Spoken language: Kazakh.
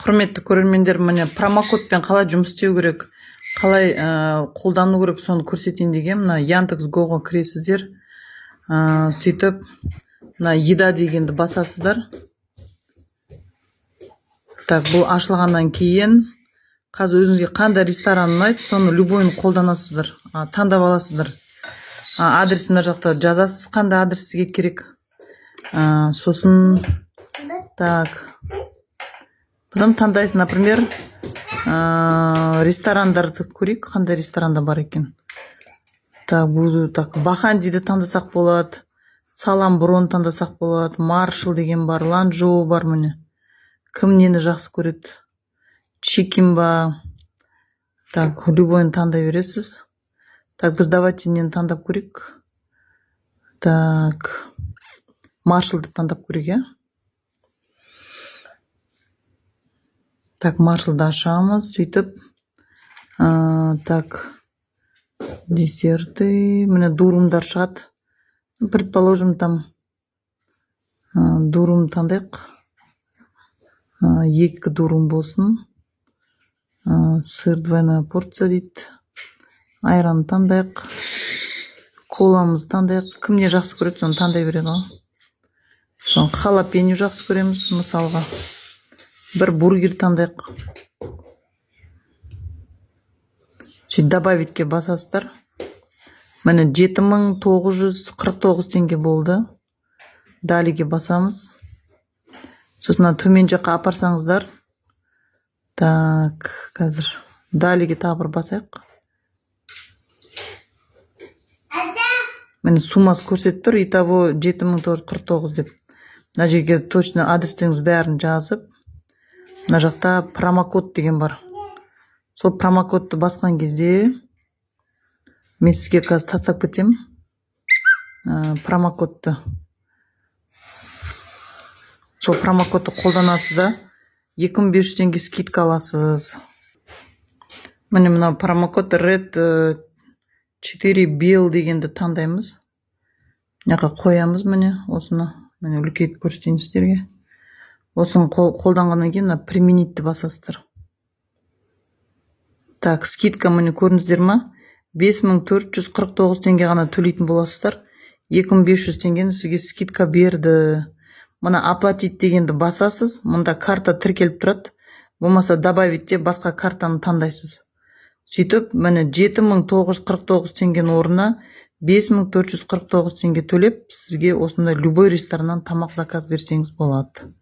Құрметті көрермендер, міне промокодпен қалай жұмыс істеу керек, қалай қолдану керек, соны көрсетейін деген. Мына Яндекс.Гоға кіресіздер. Сөйтіп, мына еда дегенді басасыздар. Так, бұл ашылғаннан кейін, қазір өзіңізге қандай ресторан ұнайды, соны любойын қолданасыздар, таңдап аласыздар. Адресін мына жақта жазасыз, қандай адрес сізге керек. Сосын, так, потом таңдайсыз, например, ресторандарды көрейік, қандай ресторанда бар екен. Так, буду так, Бахандиді таңдасақ болады, Салам Брон таңдасақ болады, Маршал деген бар, Ланчжоу бар міне. Кім нені жақсы көреді? Чикин ба. Так, любойын таңдай бересіз. Так, біз давайте нені таңдап көрейік. Так, Маршалды таңдап көрейік, Так, Маршалды ашамыз, сөйтіп. Так, десерты, міне дурумдар шығады. Предположим, там дурум таңдайық. 2 дурум болсын. Сыр двойная порция дейді. Айран таңдайық. Коламыз таңдайық. Кім не жақсы көреді, соны таңдай береді. Сон халапеньо жақсы көреміз, мысалға. Бір бургер таңдайық. Сөйтіп добавитке басасыздар. Міне 7949 теңге болды. Далиге басамыз. Сосын төмен жаққа апарсаңыздар. Так, қазір далиге тағы бір басайық. Міне суммасы көрсетіп тұр. Итого 7949 деп. Мына жерге точно адрестеріңіз бәрін жазып. Мына жақта промокод деген бар. Сол промокодты басқан кезде мен сізге қазір тастап кетем. Промокодты. Сол промокодты қолданасыз да 2500 теңге скидка аласыз. Міне мына промокод Red 4 Bill дегенді таңдаймыз. Мынақа қоямыз міне осыны. Міне үлкейтіп көрсетейін сіздерге. Осыны қолданғаннан кейін применитті басасыздар. Так, скидка міне көрдіңіздер ма? 5449 теңге ғана төлейтін боласыздар. 2500 теңгені сізге скидка берді. Мына оплатить дегенді басасыз. Мұнда карта тіркеліп тұрады. Болмаса добавитте басқа картаны таңдайсыз. Сөйтіп, міне 7949 теңгенің орнына 5449 теңге төлеп, сізге осында любой рестораннан тамақ заказ берсеңіз болады.